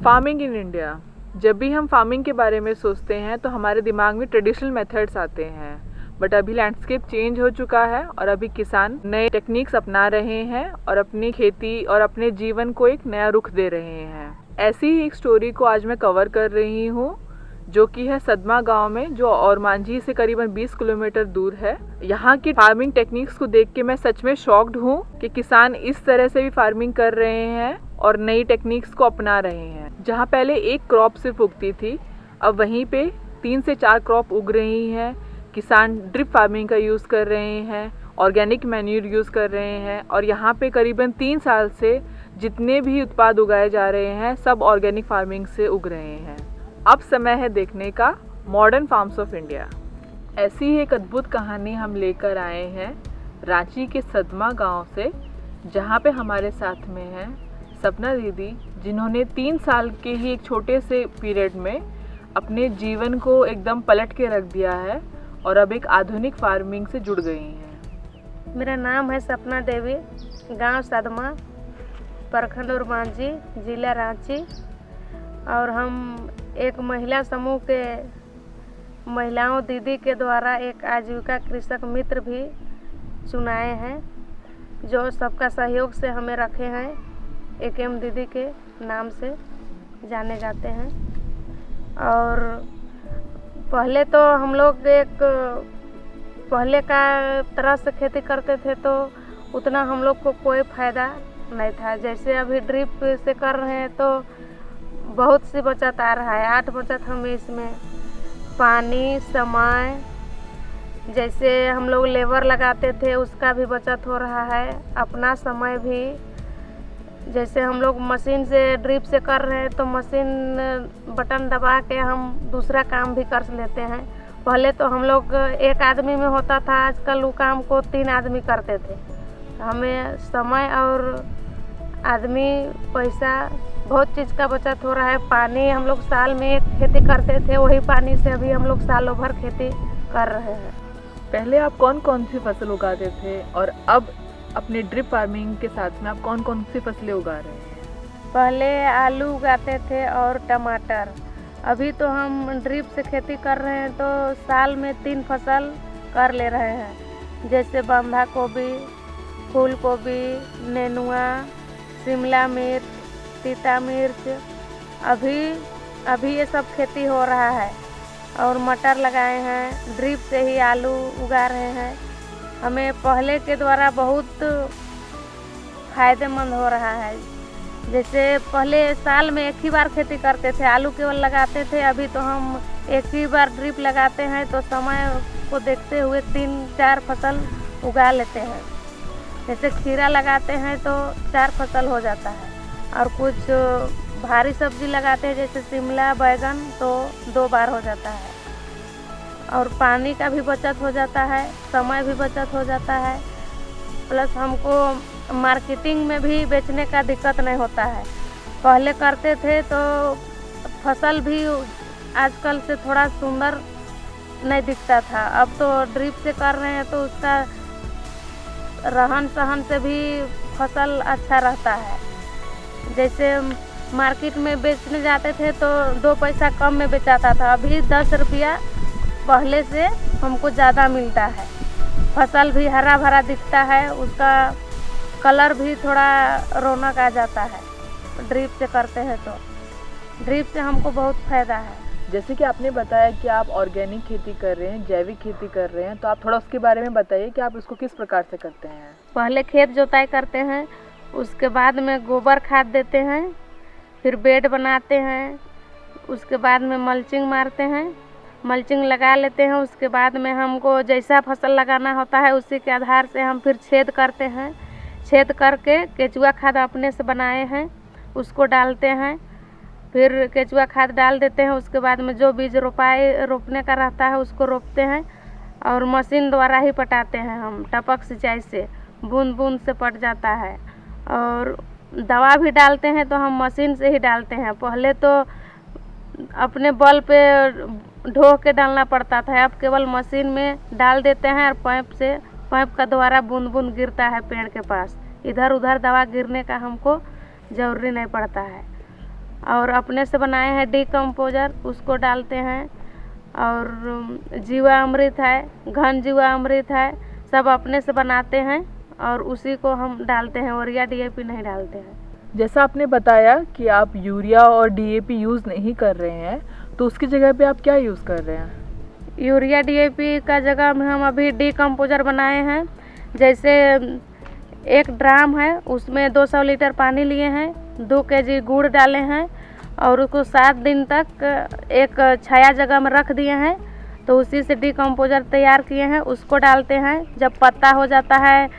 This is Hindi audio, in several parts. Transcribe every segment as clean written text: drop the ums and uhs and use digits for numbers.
Farming in India. जब भी हम फार्मिंग के बारे में सोचते हैं तो हमारे दिमाग में ट्रेडिशनल मेथड्स आते हैं, बट अभी लैंडस्केप चेंज हो चुका है और अभी किसान नए टेक्निक्स अपना रहे हैं और अपनी खेती और अपने जीवन को एक नया रुख दे रहे हैं। ऐसी ही एक स्टोरी को आज मैं कवर कर रही हूँ, जो कि है सदमा गांव में, जो और मांझी से करीबन 20 किलोमीटर दूर है। यहाँ की फार्मिंग टेक्निक्स को देख के मैं सच में शॉक्ड हूँ कि किसान इस तरह से भी फार्मिंग कर रहे हैं और नई टेक्निक्स को अपना रहे हैं। जहाँ पहले एक क्रॉप सिर्फ उगती थी, अब वहीं पे 3 से 4 क्रॉप उग रही हैं। किसान ड्रिप फार्मिंग का यूज़ कर रहे हैं, ऑर्गेनिक मैन्यूर यूज़ कर रहे हैं और यहाँ पे करीबन 3 साल से जितने भी उत्पाद उगाए जा रहे हैं सब ऑर्गेनिक फार्मिंग से उग रहे हैं। अब समय है देखने का मॉडर्न फार्म्स ऑफ इंडिया। ऐसी ही एक अद्भुत कहानी हम लेकर आए हैं रांची के सदमा गांव से, जहां पे हमारे साथ में है सपना दीदी, जिन्होंने 3 साल के ही एक छोटे से पीरियड में अपने जीवन को एकदम पलट के रख दिया है और अब एक आधुनिक फार्मिंग से जुड़ गई हैं। मेरा नाम है सपना देवी, गांव सदमा, प्रखंड और मांझी, जिला रांची। और हम एक महिला समूह के महिलाओं दीदी के द्वारा एक आजीविका कृषक मित्र भी चुनाए हैं, जो सबका सहयोग से हमें रखे हैं। एकम दीदी के नाम से जाने जाते हैं। और पहले तो हम लोग पहले का तरह से खेती करते थे तो उतना हम लोग को कोई फ़ायदा नहीं था। जैसे अभी ड्रिप से कर रहे हैं तो बहुत सी बचत आ रहा है। 8 बचत हमें इसमें पानी, समय, जैसे हम लोग लेबर लगाते थे उसका भी बचत हो रहा है, अपना समय भी। जैसे हम लोग मशीन से ड्रिप से कर रहे हैं तो मशीन बटन दबा के हम दूसरा काम भी कर लेते हैं। पहले तो हम लोग एक आदमी में होता था, आजकल वो काम को 3 आदमी करते थे। हमें समय और आदमी, पैसा, बहुत चीज़ का बचत हो रहा है। पानी हम लोग साल में एक खेती करते थे, वही पानी से अभी हम लोग सालों भर खेती कर रहे हैं। पहले आप कौन कौन सी फसल उगाते थे और अब अपने ड्रिप फार्मिंग के साथ में आप कौन कौन सी फसलें उगा रहे हैं? पहले आलू उगाते थे और टमाटर। अभी तो हम ड्रिप से खेती कर रहे हैं तो साल में 3 फसल कर ले रहे हैं, जैसे बंधा गोभी, फूल गोभी, नेनुआ, शिमला मिर्च, तीता मिर्च। अभी ये सब खेती हो रहा है। और मटर लगाए हैं, ड्रिप से ही आलू उगा रहे हैं। हमें पहले के द्वारा बहुत फ़ायदेमंद हो रहा है। जैसे पहले साल में एक ही बार खेती करते थे, आलू केवल लगाते थे। अभी तो हम एक ही बार ड्रिप लगाते हैं तो समय को देखते हुए 3-4 फसल उगा लेते हैं। जैसे खीरा लगाते हैं तो 4 फसल हो जाता है। और कुछ भारी सब्जी लगाते हैं जैसे शिमला, बैगन, तो 2 बार हो जाता है। और पानी का भी बचत हो जाता है, समय भी बचत हो जाता है, प्लस हमको मार्केटिंग में भी बेचने का दिक्कत नहीं होता है। पहले करते थे तो फसल भी आजकल से थोड़ा सुंदर नहीं दिखता था। अब तो ड्रिप से कर रहे हैं तो उसका रहन सहन से भी फसल अच्छा रहता है। जैसे मार्केट में बेचने जाते थे तो 2 पैसा कम में बेचाता था, अभी 10 रुपया पहले से हमको ज़्यादा मिलता है। फसल भी हरा भरा दिखता है, उसका कलर भी थोड़ा रौनक आ जाता है। ड्रिप से करते हैं तो ड्रिप से हमको बहुत फ़ायदा है। जैसे कि आपने बताया कि आप ऑर्गेनिक खेती कर रहे हैं, जैविक खेती कर रहे हैं, तो आप थोड़ा उसके बारे में बताइए कि आप इसको किस प्रकार से करते हैं। पहले खेत जोताई करते हैं, उसके बाद में गोबर खाद देते हैं, फिर बेड बनाते हैं, उसके बाद में मल्चिंग मारते हैं, मल्चिंग लगा लेते हैं। उसके बाद में हमको जैसा फसल लगाना होता है उसी के आधार से हम फिर छेद करते हैं। छेद करके केचुआ खाद अपने से बनाए हैं उसको डालते हैं, फिर केचुआ खाद डाल देते हैं। उसके बाद में जो बीज रोपने का रहता है उसको रोपते हैं और मशीन द्वारा ही पटाते हैं हम, टपक सिंचाई से बूंद बूंद से पट जाता है। और दवा भी डालते हैं तो हम मशीन से ही डालते हैं। पहले तो अपने बल पे ढो के डालना पड़ता था, अब केवल मशीन में डाल देते हैं और पाइप का द्वारा बूंद बूंद गिरता है पेड़ के पास। इधर उधर दवा गिरने का हमको ज़रूरी नहीं पड़ता है। और अपने से बनाए हैं डीकम्पोजर, उसको डालते हैं। और जीवामृत है, घन जीवामृत है, सब अपने से बनाते हैं और उसी को हम डालते हैं, यूरिया DAP नहीं डालते हैं। जैसा आपने बताया कि आप यूरिया और DAP यूज़ नहीं कर रहे हैं, तो उसकी जगह पे आप क्या यूज़ कर रहे हैं? यूरिया DAP का जगह में हम अभी डीकम्पोजर बनाए हैं। जैसे एक ड्राम है, उसमें 200 लीटर पानी लिए हैं, 2 kg गुड़ डाले हैं और उसको 7 दिन तक एक छाया जगह में रख दिए हैं। तो उसी से डीकम्पोजर तैयार किए हैं, उसको डालते हैं। जब पत्ता हो जाता है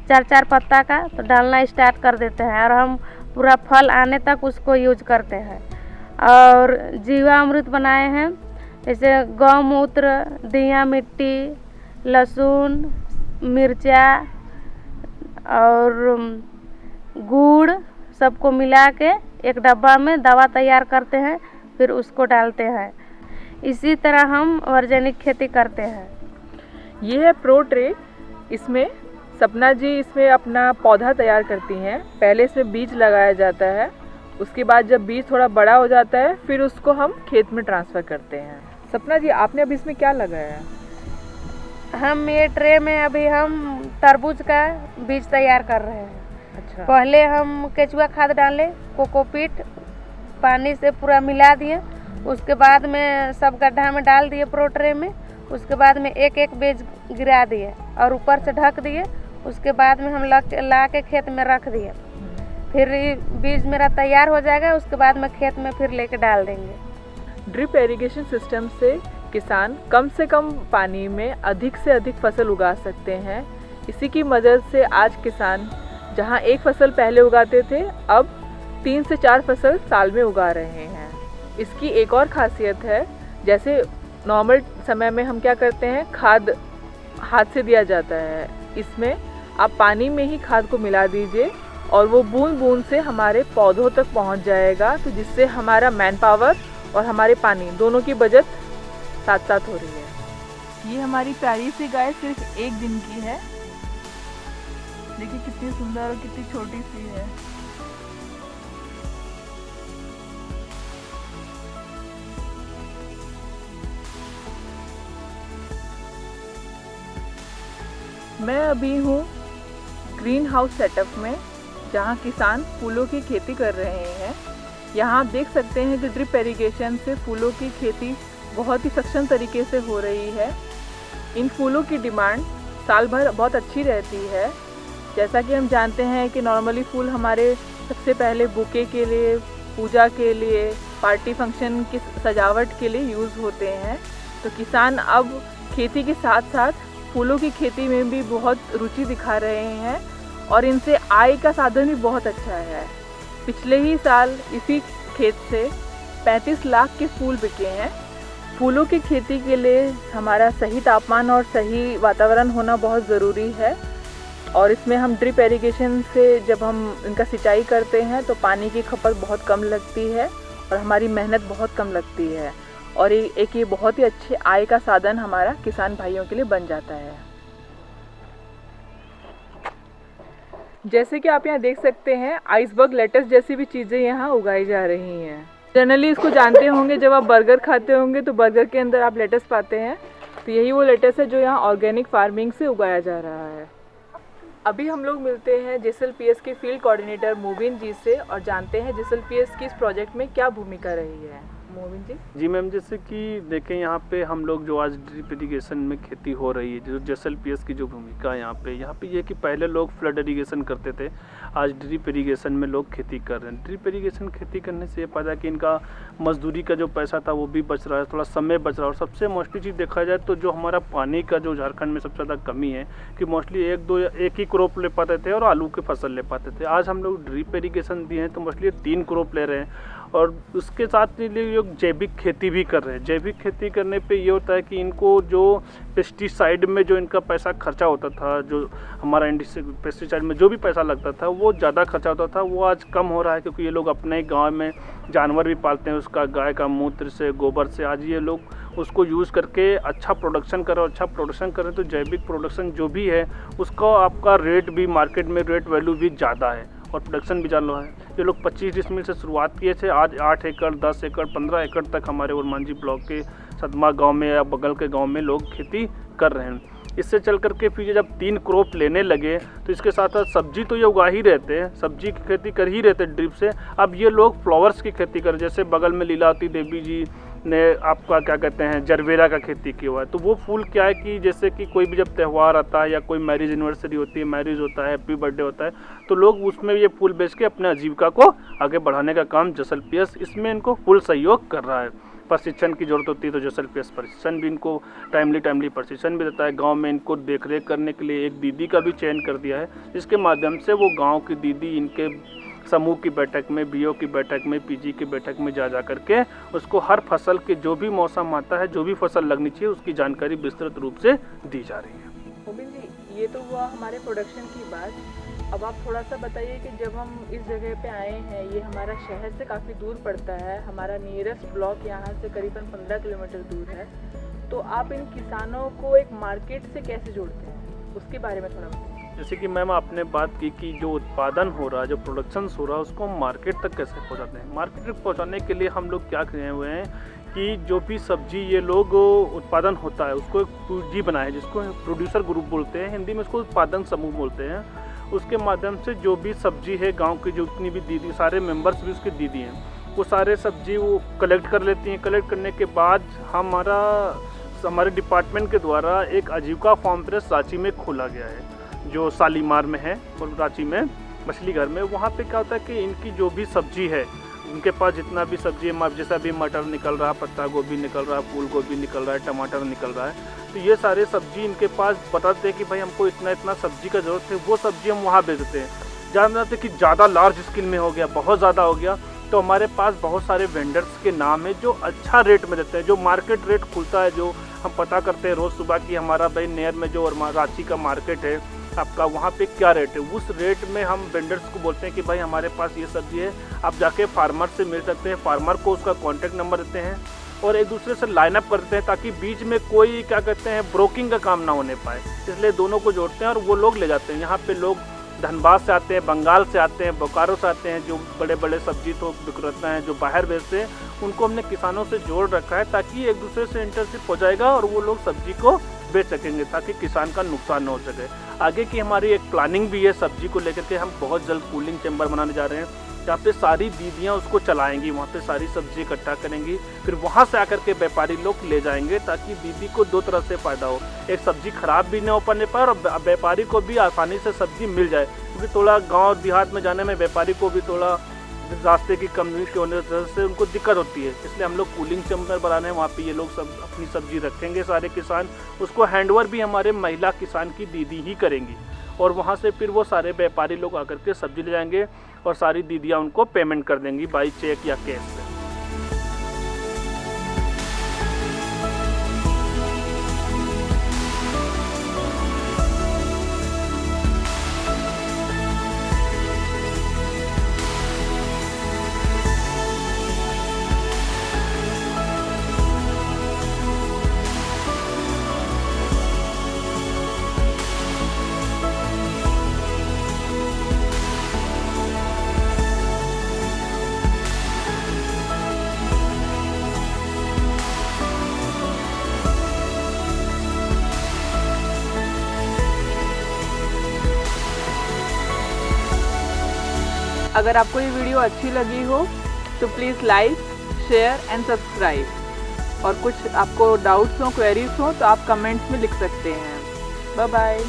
4-4 पत्ता का तो डालना स्टार्ट कर देते हैं और हम पूरा फल आने तक उसको यूज करते हैं। और जीवामृत बनाए हैं, जैसे गौमूत्र, दिया मिट्टी, लहसुन, मिर्चा और गुड़ सबको मिला के एक डब्बा में दवा तैयार करते हैं, फिर उसको डालते हैं। इसी तरह हम ऑर्गेनिक खेती करते हैं। ये है प्रो ट्रे। इसमें सपना जी इसमें अपना पौधा तैयार करती हैं। पहले इसमें बीज लगाया जाता है, उसके बाद जब बीज थोड़ा बड़ा हो जाता है फिर उसको हम खेत में ट्रांसफ़र करते हैं। सपना जी, आपने अभी इसमें क्या लगाया है? हम ये ट्रे में अभी हम तरबूज का बीज तैयार कर रहे हैं। अच्छा। पहले हम केचुआ खाद डाले, कोकोपीट पानी से पूरा मिला दिए, उसके बाद में सब गड्ढा में डाल दिए प्रो ट्रे में। उसके बाद में एक एक बीज गिरा दिए और ऊपर से ढक दिए। उसके बाद में हम ला के खेत में रख दिए। फिर बीज मेरा तैयार हो जाएगा, उसके बाद में खेत में फिर लेके डाल देंगे। ड्रिप इरिगेशन सिस्टम से किसान कम से कम पानी में अधिक से अधिक फसल उगा सकते हैं। इसी की मदद से आज किसान जहां एक फसल पहले उगाते थे, अब 3 से 4 फसल साल में उगा रहे हैं। इसकी एक और खासियत है, जैसे नॉर्मल समय में हम क्या करते हैं, खाद हाथ से दिया जाता है। इसमें आप पानी में ही खाद को मिला दीजिए और वो बूंद बूंद से हमारे पौधों तक पहुंच जाएगा, तो जिससे हमारा मैन पावर और हमारे पानी दोनों की बचत साथ साथ हो रही है। ये हमारी प्यारी सी गाय सिर्फ 1 दिन की है। देखिए कितनी सुंदर और कितनी छोटी सी है। मैं अभी हूँ ग्रीन हाउस सेटअप में, जहाँ किसान फूलों की खेती कर रहे हैं। यहाँ आप देख सकते हैं कि ड्रिप इरिगेशन से फूलों की खेती बहुत ही सक्षम तरीके से हो रही है। इन फूलों की डिमांड साल भर बहुत अच्छी रहती है। जैसा कि हम जानते हैं कि नॉर्मली फूल हमारे सबसे पहले बुके के लिए, पूजा के लिए, पार्टी फंक्शन की सजावट के लिए यूज़ होते हैं। तो किसान अब खेती के साथ साथ फूलों की खेती में भी बहुत रुचि दिखा रहे हैं और इनसे आय का साधन भी बहुत अच्छा है। पिछले ही साल इसी खेत से 35 लाख के फूल बिके हैं। फूलों की खेती के लिए हमारा सही तापमान और सही वातावरण होना बहुत ज़रूरी है और इसमें हम ड्रिप इरिगेशन से जब हम इनका सिंचाई करते हैं तो पानी की खपत बहुत कम लगती है और हमारी मेहनत बहुत कम लगती है और ये बहुत ही अच्छे आय का साधन हमारा किसान भाइयों के लिए बन जाता है। जैसे कि आप यहाँ देख सकते हैं, आइसबर्ग लेटस जैसी भी चीज़ें यहाँ उगाई जा रही हैं। जनरली इसको जानते होंगे, जब आप बर्गर खाते होंगे तो बर्गर के अंदर आप लेटस पाते हैं, तो यही वो लेटस है जो यहाँ ऑर्गेनिक फार्मिंग से उगाया जा रहा है। अभी हम लोग मिलते हैं JSLPS के फील्ड कोऑर्डिनेटर मोबिन जी से और जानते हैं JSLPS की इस प्रोजेक्ट में क्या भूमिका रही है। मोबिन जी। जी मैम, जैसे कि देखें यहाँ पे हम लोग जो आज ड्रिप इरिगेशन में खेती हो रही है, जो JSLPS की जो भूमिका है यहाँ पे ये कि पहले लोग फ्लड इरिगेशन करते थे, आज ड्रिप इरिगेशन में लोग खेती कर रहे हैं। ड्रिप इरिगेशन खेती करने से ये फायदा कि इनका मजदूरी का जो पैसा था वो भी बच रहा है, थोड़ा समय बच रहा है और सबसे मोस्टली चीज़ देखा जाए तो जो हमारा पानी का जो झारखंड में सबसे ज़्यादा कमी है कि मोस्टली एक ही क्रॉप ले पाते थे और आलू की फसल ले पाते थे। आज हम लोग ड्रिप इरिगेशन दिए हैं तो मोस्टली 3 क्रॉप ले रहे हैं और उसके साथ लोग जैविक खेती भी कर रहे हैं। जैविक खेती करने पे ये होता है कि इनको जो पेस्टिसाइड में जो इनका पैसा खर्चा होता था, जो हमारा पेस्टिसाइड में जो भी पैसा लगता था वो ज़्यादा खर्चा होता था, वो आज कम हो रहा है क्योंकि ये लोग अपने गांव में जानवर भी पालते हैं, उसका गाय का मूत्र से, गोबर से। आज ये लोग उसको यूज़ करके अच्छा प्रोडक्शन करें और अच्छा प्रोडक्शन करें तो जैविक प्रोडक्शन जो भी है उसका आपका रेट भी मार्केट में रेट वैल्यू भी ज़्यादा है और प्रोडक्शन भी ज़्यादा है। जो लोग 25 डिसमिल से शुरुआत किए थे, आज 8 एकड़, 10 एकड़, 15 एकड़ तक हमारे ओरमांझी ब्लॉक के सदमा गांव में या बगल के गांव में लोग खेती कर रहे हैं। इससे चल करके फिर जब 3 क्रॉप लेने लगे तो इसके साथ साथ सब्जी तो ये उगा ही रहते हैं, सब्जी की खेती कर ही रहते ड्रिप से। अब ये लोग फ्लावर्स की खेती कर, जैसे बगल में लीलावती देवी जी ने आपका क्या कहते हैं जरबेरा का खेती किया हुआ है। तो वो फूल क्या है कि जैसे कि कोई भी जब त्यौहार आता है या कोई मैरिज एनिवर्सरी होती है, मैरिज होता है, हैप्पी बर्थडे होता है, तो लोग उसमें ये फूल बेच के अपने आजीविका को आगे बढ़ाने का काम जसल पीएस इसमें इनको फुल सहयोग कर रहा है। प्रशिक्षण की ज़रूरत होती है तो जसल पीएस प्रशिक्षण भी इनको टाइमली प्रशिक्षण भी देता है। गांव में इनको देखरेख करने के लिए एक दीदी का भी चयन कर दिया है, जिसके माध्यम से वो गांव की दीदी इनके समूह की बैठक में, बीओ की बैठक में, पीजी की बैठक में जा करके उसको हर फसल के जो भी मौसम आता है, जो भी फसल लगनी चाहिए, उसकी जानकारी विस्तृत रूप से दी जा रही है। मोबिन जी, ये तो हुआ हमारे प्रोडक्शन की बात। अब आप थोड़ा सा बताइए कि जब हम इस जगह पे आए हैं, ये हमारा शहर से काफ़ी दूर पड़ता है, हमारा नियरेस्ट ब्लॉक यहाँ से करीबन 15 किलोमीटर दूर है, तो आप इन किसानों को एक मार्केट से कैसे जोड़ते हैं, उसके बारे में थोड़ा बताइए। जैसे कि मैम आपने बात की कि जो उत्पादन हो रहा है, जो प्रोडक्शन हो रहा है, उसको हम मार्केट तक कैसे पहुंचाते हैं। मार्केट तक पहुंचाने के लिए हम लोग क्या किए हुए हैं कि जो भी सब्जी ये लोग उत्पादन होता है उसको एक पूंजी बनाए, जिसको प्रोड्यूसर ग्रुप बोलते हैं, हिंदी में इसको उत्पादन समूह बोलते हैं। उसके माध्यम से जो भी सब्जी है, गाँव की जितनी भी दीदी, सारे मेम्बर्स भी उसकी दीदी हैं, वो सारे सब्जी वो कलेक्ट कर लेती हैं। कलेक्ट करने के बाद हमारे डिपार्टमेंट के द्वारा एक आजीविका फार्म प्रेस रांची में खोला गया है, जो शालीमार में है और रांची में मछली घर में। वहाँ पे क्या होता है कि इनकी जो भी सब्जी है, उनके पास जितना भी सब्जी है, जैसा भी मटर निकल रहा है, पत्ता गोभी निकल रहा है, फूल गोभी निकल रहा है, टमाटर निकल रहा है, तो ये सारे सब्जी इनके पास बताते हैं कि भाई हमको इतना सब्जी का ज़रूरत है। वो सब्जी हम वहाँ बेचते हैं। जानते कि ज़्यादा लार्ज स्केल में हो गया, बहुत ज़्यादा हो गया, तो हमारे पास बहुत सारे वेंडर्स के नाम है जो अच्छा रेट में देते हैं। जो मार्केट रेट खुलता है, जो हम पता करते हैं रोज़ सुबह की हमारा भाई नियर में जो रांची का मार्केट है आपका, वहाँ पे क्या रेट है, उस रेट में हम वेंडर्स को बोलते हैं कि भाई हमारे पास ये सब्जी है, आप जाके फार्मर से मिल सकते हैं। फार्मर को उसका कॉन्टैक्ट नंबर देते हैं और एक दूसरे से लाइन अप करते हैं, ताकि बीच में कोई क्या कहते हैं ब्रोकिंग का काम ना होने पाए। इसलिए दोनों को जोड़ते हैं और वो लोग ले जाते हैं। यहाँ पे लोग धनबाद से आते हैं, बंगाल से आते हैं, बोकारो से आते हैं, जो बड़े बड़े सब्जी तो विक्रेता हैं जो बाहर बेचते हैं, उनको हमने किसानों से जोड़ रखा है, ताकि एक दूसरे से इंटरशिप हो जाएगा और वो लोग सब्जी को बेच सकेंगे, ताकि किसान का नुकसान न हो सके। आगे की हमारी एक प्लानिंग भी है सब्जी को लेकर के। हम बहुत जल्द कूलिंग चैम्बर बनाने जा रहे हैं, जहाँ पे सारी दीदियाँ उसको चलाएंगी, वहाँ पे सारी सब्जी इकट्ठा करेंगी, फिर वहाँ से आकर के व्यापारी लोग ले जाएंगे, ताकि दीदी को दो तरह से फ़ायदा हो। एक सब्जी खराब भी नहीं हो पाने पाए और व्यापारी को भी आसानी से सब्जी मिल जाए, क्योंकि थोड़ा गाँव देहात में जाने में व्यापारी को भी थोड़ा रास्ते की कमी के होने से उनको दिक्कत होती है। इसलिए हम लोग कूलिंग चैम्बर बनाने हैं, वहाँ पे ये लोग सब अपनी सब्जी रखेंगे सारे किसान, उसको हैंडओवर भी हमारे महिला किसान की दीदी ही करेंगी, और वहाँ से फिर वो सारे व्यापारी लोग आकर के सब्जी ले जाएंगे और सारी दीदियाँ उनको पेमेंट कर देंगी बाई चेक या कैश से। अगर आपको ये वीडियो अच्छी लगी हो तो please like, share and subscribe. और कुछ आपको डाउट्स हो, क्वेरीज हो, तो आप कमेंट्स में लिख सकते हैं। Bye bye.